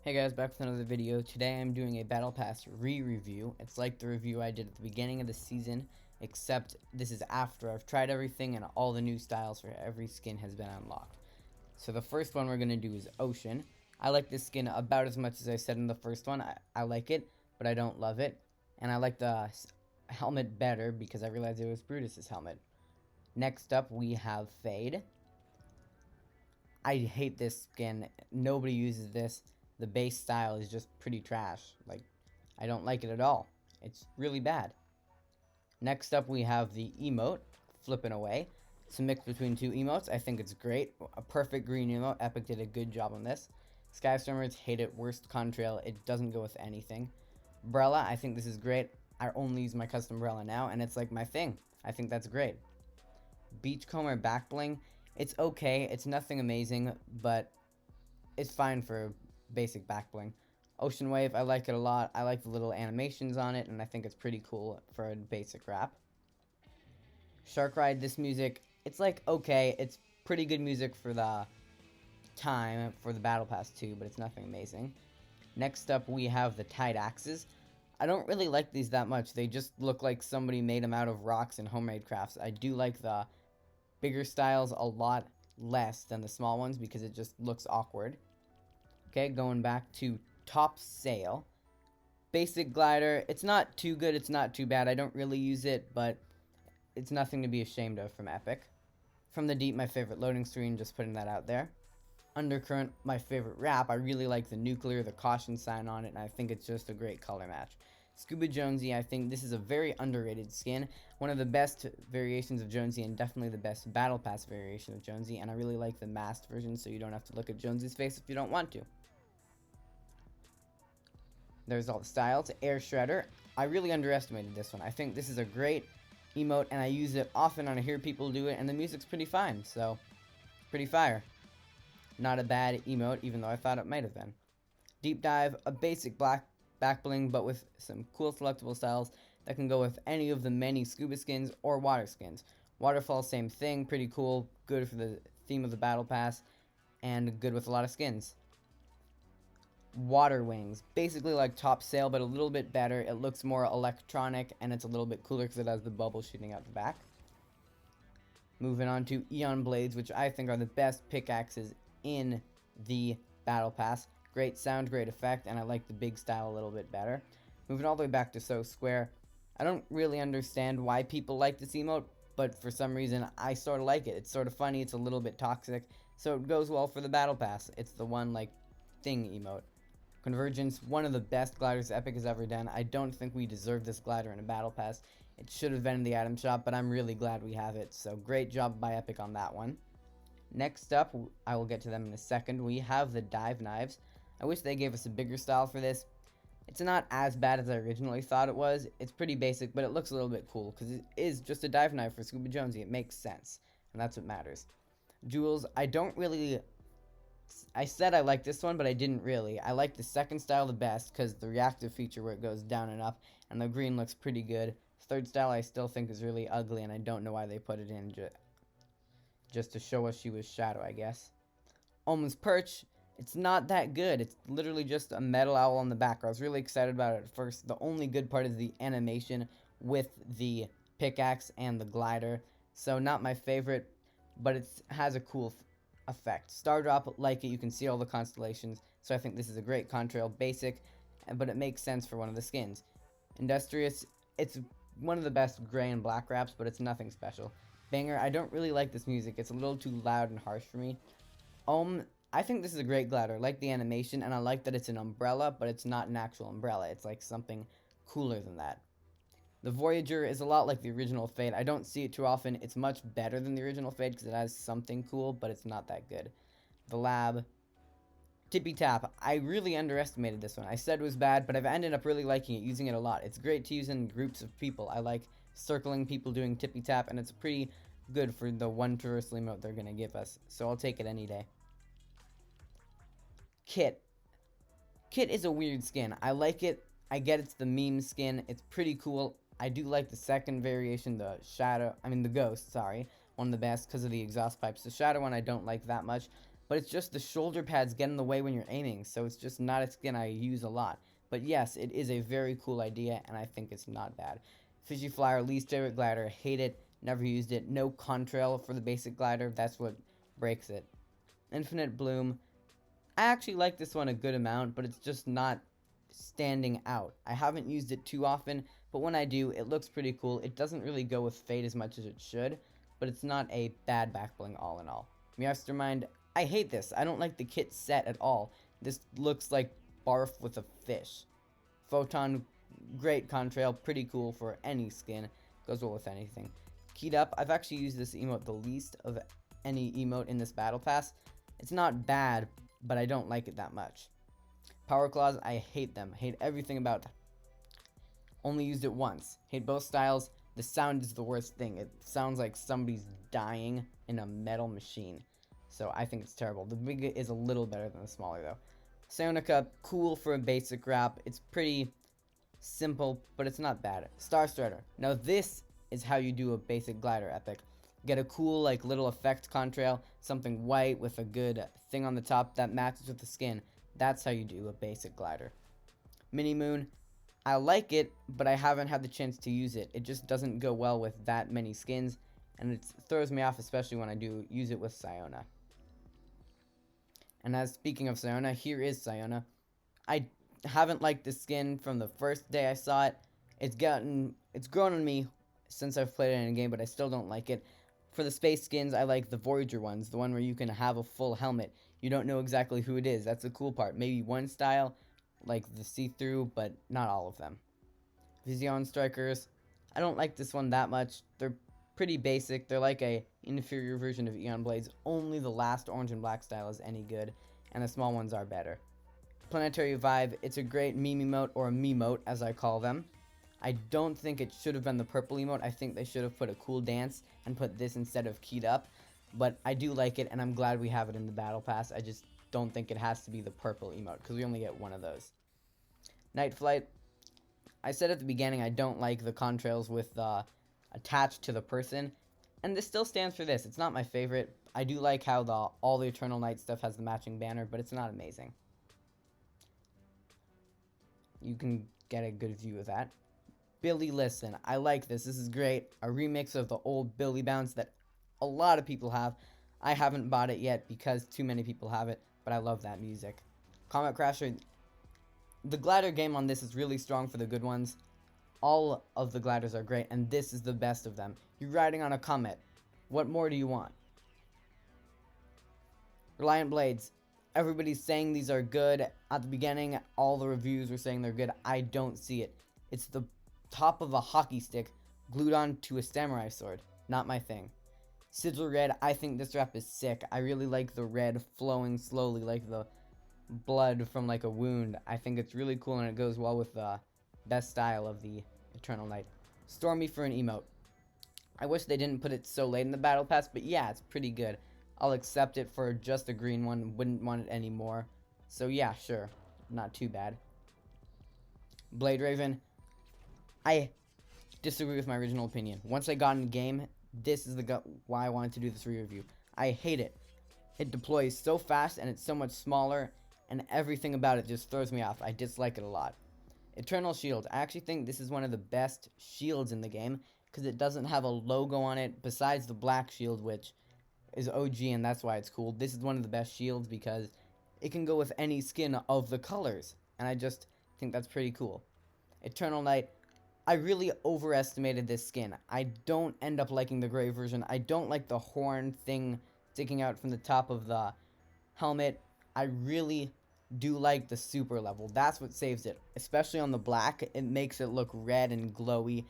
Hey guys, back with another video. Today I'm doing a Battle Pass re-review. It's like the review I did at the beginning of the season, except this is after I've tried everything and all the new styles for every skin has been unlocked. So the first one we're going to do is Ocean. I like this skin about as much as I said in the first one. I like it, but I don't love it. And I like the helmet better because I realized it was Brutus's helmet. Next up we have Fade. I hate this skin. Nobody uses this. The base style is just pretty trash. Like, I don't like it at all. It's really bad. Next up we have the emote, Flipping Away. It's a mix between two emotes. I think it's great. A perfect green emote. Epic did a good job on this. Skystormers hate it. Worst contrail. It doesn't go with anything. Umbrella, I think this is great. I only use my custom umbrella now, and it's like my thing. I think that's great. Beachcomber back bling. It's okay. It's nothing amazing, but it's fine for basic back bling. Ocean Wave, I like it a lot. I like the little animations on it, and I think it's pretty cool for a basic wrap. Shark Ride, this music, it's like okay. It's pretty good music for the time for the Battle Pass 2, but it's nothing amazing. Next up, we have the Tide Axes. I don't really like these that much. They just look like somebody made them out of rocks and homemade crafts. I do like the bigger styles a lot less than the small ones because it just looks awkward. Okay, going back to Top Sail. Basic glider. It's not too good. It's not too bad. I don't really use it, but it's nothing to be ashamed of from Epic. From the Deep, my favorite loading screen. Just putting that out there. Undercurrent, my favorite wrap. I really like the nuclear, the caution sign on it, and I think it's just a great color match. Scuba Jonesy, I think this is a very underrated skin. One of the best variations of Jonesy and definitely the best Battle Pass variation of Jonesy, and I really like the masked version so you don't have to look at Jonesy's face if you don't want to. There's all the styles. Air Shredder. I really underestimated this one. I think this is a great emote, and I use it often and I hear people do it, and the music's pretty fine, so pretty fire. Not a bad emote, even though I thought it might have been. Deep Dive, a basic black back bling, but with some cool selectable styles that can go with any of the many scuba skins or water skins. Waterfall, same thing, pretty cool, good for the theme of the Battle Pass, and good with a lot of skins. Water Wings, basically like Top Sail, but a little bit better. It looks more electronic, and it's a little bit cooler because it has the bubble shooting out the back. Moving on to Eon Blades, which I think are the best pickaxes in the Battle Pass. Great sound, great effect, and I like the big style a little bit better. Moving all the way back to So Square, I don't really understand why people like this emote, but for some reason I sort of like it. It's sort of funny, it's a little bit toxic, so it goes well for the Battle Pass. It's the one, like, thing emote. Convergence, one of the best gliders Epic has ever done. I don't think we deserve this glider in a Battle Pass. It should have been in the item shop, but I'm really glad we have it, so great job by Epic on that one. Next up, I will get to them in a second, we have the Dive Knives. I wish they gave us a bigger style for this. It's not as bad as I originally thought it was. It's pretty basic, but it looks a little bit cool, because it is just a dive knife for Scuba Jonesy. It makes sense, and that's what matters. Jewels, I said I like this one, but I didn't really. I like the second style the best, because the reactive feature where it goes down and up, and the green looks pretty good. Third style I still think is really ugly, and I don't know why they put it in just to show us she was Shadow, I guess. Almost Perch, it's not that good. It's literally just a metal owl on the back. I was really excited about it at first. The only good part is the animation with the pickaxe and the glider. So not my favorite, but it has a cool effect. Stardrop, like it, you can see all the constellations. So I think this is a great contrail, basic, but it makes sense for one of the skins. Industrious, it's one of the best gray and black wraps, but it's nothing special. Banger, I don't really like this music. It's a little too loud and harsh for me. I think this is a great glider. I like the animation, and I like that it's an umbrella, but it's not an actual umbrella. It's like something cooler than that. The Voyager is a lot like the original Fade. I don't see it too often. It's much better than the original Fade because it has something cool, but it's not that good. The Lab. Tippy Tap. I really underestimated this one. I said it was bad, but I've ended up really liking it, using it a lot. It's great to use in groups of people. I like circling people doing Tippy Tap, and it's pretty good for the one traversal emote they're going to give us. So I'll take it any day. Kit. Kit is a weird skin. I like it. I get it's the meme skin. It's pretty cool. I do like the second variation, the Ghost, sorry. One of the best because of the exhaust pipes. The Shadow one I don't like that much. but it's just the shoulder pads get in the way when you're aiming, so it's just not a skin I use a lot. But yes, it is a very cool idea, and I think it's not bad. Fishy Flyer, least favorite glider, hate it, never used it. No contrail for the basic glider, that's what breaks it. Infinite Bloom, I actually like this one a good amount, but it's just not standing out. I haven't used it too often, but when I do, it looks pretty cool. It doesn't really go with Fade as much as it should, but it's not a bad back bling all in all. Mastermind, I hate this. I don't like the kit set at all. This looks like barf with a fish. Photon, great contrail, pretty cool for any skin. Goes well with anything. Keyed Up, I've actually used this emote the least of any emote in this battle pass. It's not bad, but I don't like it that much. Power Claws, I hate them. Hate everything about them. Only used it once. Hate both styles. The sound is the worst thing. It sounds like somebody's dying in a metal machine. So I think it's terrible. The big is a little better than the smaller though. Psionica, cool for a basic wrap. It's pretty simple, but it's not bad. Star Strider. Now this is how you do a basic glider epic. Get a cool like little effect contrail, something white with a good thing on the top that matches with the skin. That's how you do a basic glider. Mini Moon, I like it, but I haven't had the chance to use it. It just doesn't go well with that many skins, and it throws me off, especially when I do use it with Siona. And as speaking of Siona, here is Siona. I haven't liked this skin from the first day I saw it. It's grown on me since I've played it in a game, but I still don't like it. For the space skins, I like the Voyager ones, the one where you can have a full helmet. You don't know exactly who it is. That's the cool part. Maybe one style, like the see-through, but not all of them. Seaon Strikers, I don't like this one that much. They're pretty basic. They're like a inferior version of Eon Blades. Only the last orange and black style is any good, and the small ones are better. Planetary Vibe, it's a great meme emote, or a memote as I call them. I don't think it should have been the purple emote. I think they should have put a cool dance and put this instead of Keyed Up. But I do like it, and I'm glad we have it in the Battle Pass. I just don't think it has to be the purple emote, because we only get one of those. Night Flight, I said at the beginning I don't like the contrails with attached to the person, and this still stands for this. It's not my favorite. I do like how all the Eternal Night stuff has the matching banner, but it's not amazing. You can get a good view of that. Billy Listen, I like this. This is great. A remix of the old Billy Bounce that a lot of people have. I haven't bought it yet because too many people have it, but I love that music. Comet Crasher, the glider game on this is really strong for the good ones. All of the gliders are great, and this is the best of them. You're riding on a comet. What more do you want? Reliant Blades, everybody's saying these are good. At the beginning, all the reviews were saying they're good. I don't see it. It's the top of a hockey stick glued on to a samurai sword. Not my thing. Sigil Red, I think this wrap is sick. I really like the red flowing slowly like the blood from like a wound. I think it's really cool, and it goes well with the best style of the Eternal Night. Stormy for an emote. I wish they didn't put it so late in the Battle Pass, but yeah, it's pretty good. I'll accept it for just a green one. Wouldn't want it anymore. So yeah, sure. Not too bad. Blade Raven, I disagree with my original opinion. Once I got in the game, this is why I wanted to do this re-review. I hate it. It deploys so fast, and it's so much smaller, and everything about it just throws me off. I dislike it a lot. Eternal Shield. I actually think this is one of the best shields in the game, because it doesn't have a logo on it besides the black shield, which is OG, and that's why it's cool. This is one of the best shields because it can go with any skin of the colors, and I just think that's pretty cool. Eternal Night. I really overestimated this skin. I don't end up liking the gray version. I don't like the horn thing sticking out from the top of the helmet. I really do like the super level. That's what saves it. Especially on the black, it makes it look red and glowy.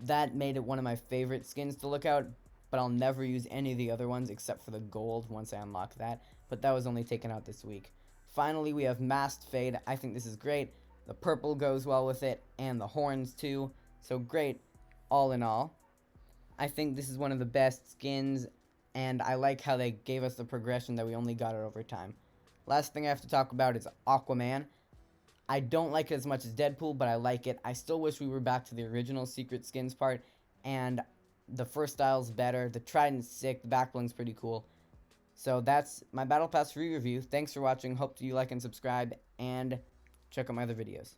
That made it one of my favorite skins to look out, but I'll never use any of the other ones except for the gold once I unlock that. But that was only taken out this week. Finally, we have Masked Fade. I think this is great. The purple goes well with it, and the horns too. So great, all in all. I think this is one of the best skins, and I like how they gave us the progression that we only got it over time. Last thing I have to talk about is Aquaman. I don't like it as much as Deadpool, but I like it. I still wish we were back to the original Secret Skins part, and the first style's better. The Trident's sick, the back bling's pretty cool. So that's my Battle Pass re-review. Thanks for watching. Hope you like and subscribe, and check out my other videos.